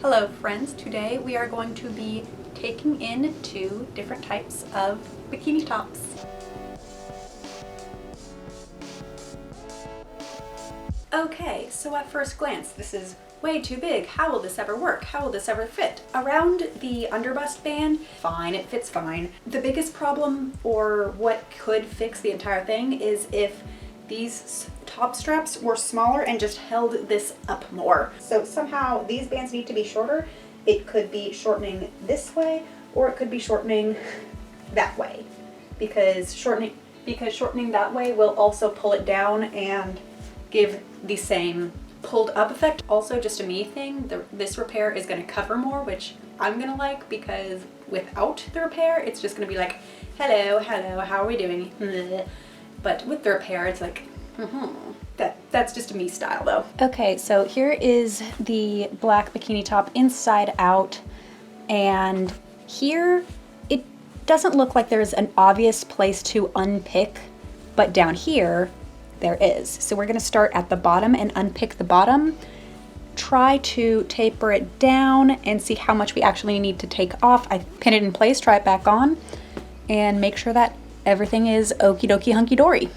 Hello friends, today we are going to be taking in two different types of bikini tops. Okay, so at first glance, this is way too big. How will this ever work? How will this ever fit? Around the underbust band, fine, it fits fine. The biggest problem, or what could fix the entire thing, is if these top straps were smaller and just held this up more. So somehow these bands need to be shorter. It could be shortening this way, or it could be shortening that way. Because shortening that way will also pull it down and give the same pulled up effect. Also, just a me thing, this repair is going to cover more, which I'm going to like, because without the repair, it's just going to be like, hello, how are we doing? But with the repair, it's like, that's just a me style though. Okay, so here is the black bikini top inside out, and here it doesn't look like there's an obvious place to unpick, but down here there is. So we're going to start at the bottom and unpick the bottom, try to taper it down and see how much we actually need to take off. I pin it in place, try it back on, and make sure that everything is okie dokie hunky dory.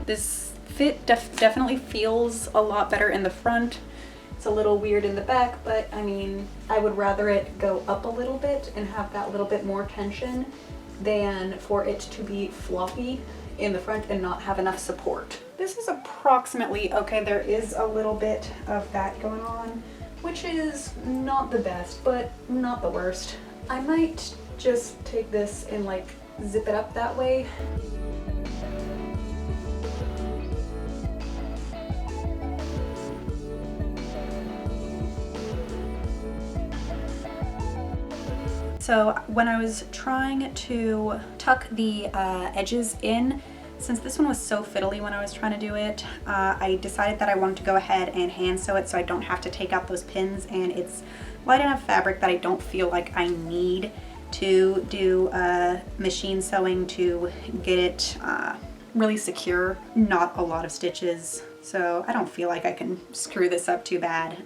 This fit definitely feels a lot better in the front. It's a little weird in the back, but I mean, I would rather it go up a little bit and have that little bit more tension than for it to be floppy in the front and not have enough support. This is approximately okay. There is a little bit of that going on, which is not the best, but not the worst. I might just take this and like zip it up that way. So when I was trying to tuck the edges in, since this one was so fiddly when I was trying to do it, I decided that I wanted to go ahead and hand sew it so I don't have to take out those pins, and it's light enough fabric that I don't feel like I need to do machine sewing to get it really secure. Not a lot of stitches, so I don't feel like I can screw this up too bad.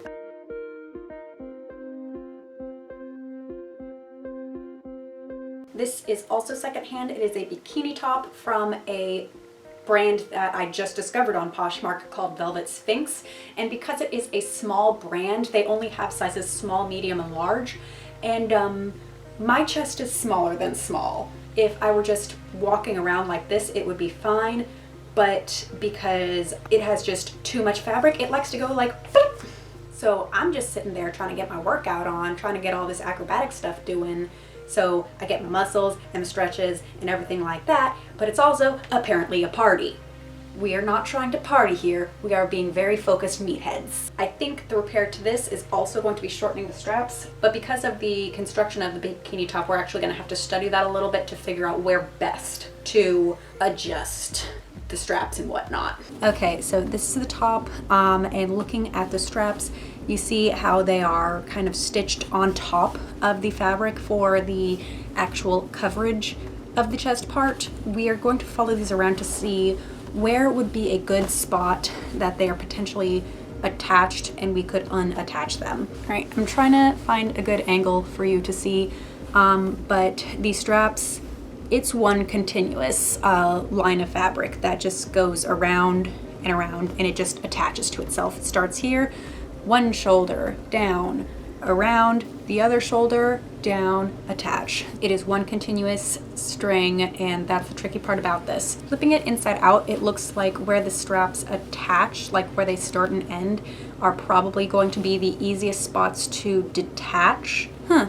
This is also secondhand. It is a bikini top from a brand that I just discovered on Poshmark called Velvet Sphinx. And because it is a small brand, they only have sizes small, medium, and large. And my chest is smaller than small. If I were just walking around like this, it would be fine. But because it has just too much fabric, it likes to go like, so I'm just sitting there trying to get my workout on, trying to get all this acrobatic stuff doing. So I get my muscles and the stretches and everything like that, but it's also apparently a party. We are not trying to party here. We are being very focused meatheads. I think the repair to this is also going to be shortening the straps, but because of the construction of the bikini top, we're actually going to have to study that a little bit to figure out where best to adjust the straps and whatnot. Okay, so this is the top, and looking at the straps, you see how they are kind of stitched on top of the fabric for the actual coverage of the chest part. We are going to follow these around to see where would be a good spot that they are potentially attached and we could unattach them. All right, I'm trying to find a good angle for you to see, but these straps, it's one continuous line of fabric that just goes around and around, and it just attaches to itself. It starts here, one shoulder, down, around, the other shoulder, down, attach. It is one continuous string, and that's the tricky part about this. Flipping it inside out, it looks like where the straps attach, like where they start and end, are probably going to be the easiest spots to detach.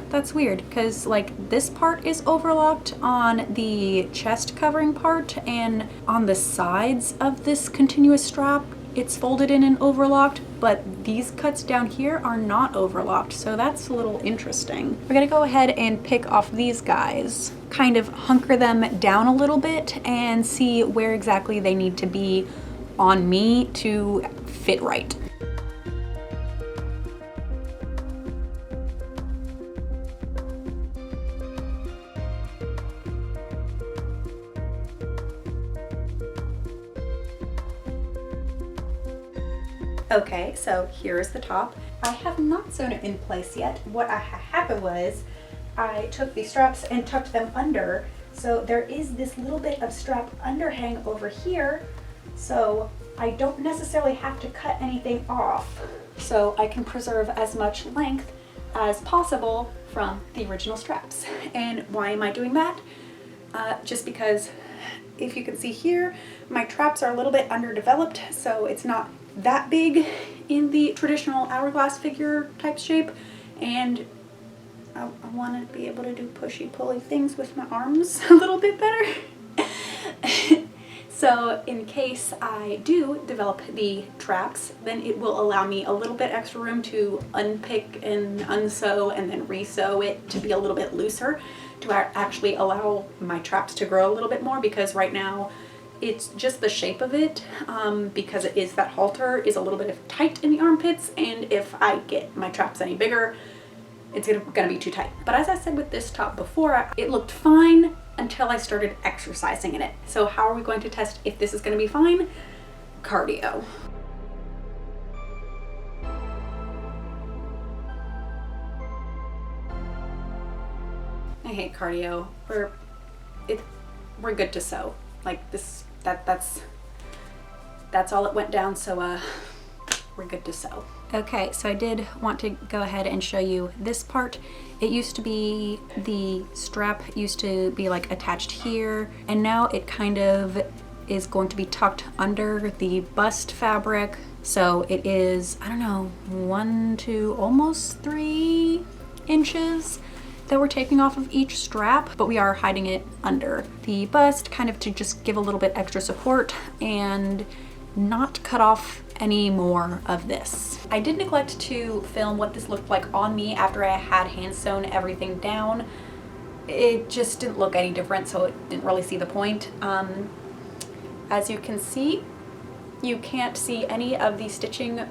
That's weird, because like this part is overlocked on the chest covering part, and on the sides of this continuous strap, it's folded in and overlocked, but these cuts down here are not overlocked, so that's a little interesting. We're gonna go ahead and pick off these guys, kind of hunker them down a little bit and see where exactly they need to be on me to fit right. Okay, so here's the top. I have not sewn it in place yet. What happened was I took these straps and tucked them under. So there is this little bit of strap underhang over here. So I don't necessarily have to cut anything off. So I can preserve as much length as possible from the original straps. And why am I doing that? Just because if you can see here, my traps are a little bit underdeveloped, so it's not that big in the traditional hourglass figure type shape, and I want to be able to do pushy pulley things with my arms a little bit better. So in case I do develop the traps, then it will allow me a little bit extra room to unpick and unsew and then resew it to be a little bit looser, to actually allow my traps to grow a little bit more, because right now it's just the shape of it, because it is that halter is a little bit tight in the armpits, and if I get my traps any bigger, it's gonna be too tight. But as I said with this top before, it looked fine until I started exercising in it. So how are we going to test if this is gonna be fine? Cardio. I hate cardio. We're good to sew. Like this, that's all it went down, so we're good to sew. Okay, so I did want to go ahead and show you this part. It used to be, the strap used to be like attached here, and now it kind of is going to be tucked under the bust fabric. So it is, I don't know, 1 to almost 3 inches that we're taking off of each strap, but we are hiding it under the bust, kind of to just give a little bit extra support and not cut off any more of this. I did neglect to film what this looked like on me after I had hand sewn everything down. It just didn't look any different, so it didn't really see the point. As you can see, you can't see any of the stitching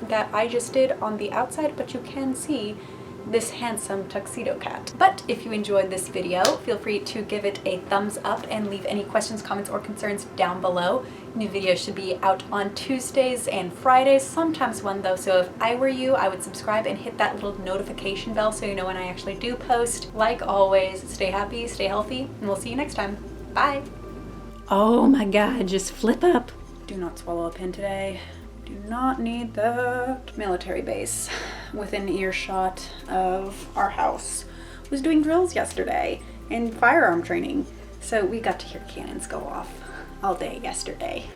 that I just did on the outside, but you can see this handsome tuxedo cat. But if you enjoyed this video, feel free to give it a thumbs up and leave any questions, comments, or concerns down below. New videos should be out on Tuesdays and Fridays, sometimes one though, so if I were you, I would subscribe and hit that little notification bell so you know when I actually do post. Like always, stay happy, stay healthy, and we'll see you next time. Bye! Oh my god, just flip up. Do not swallow a pin today. Do not need that. Military base within earshot of our house was doing drills yesterday and firearm training, so we got to hear cannons go off all day yesterday.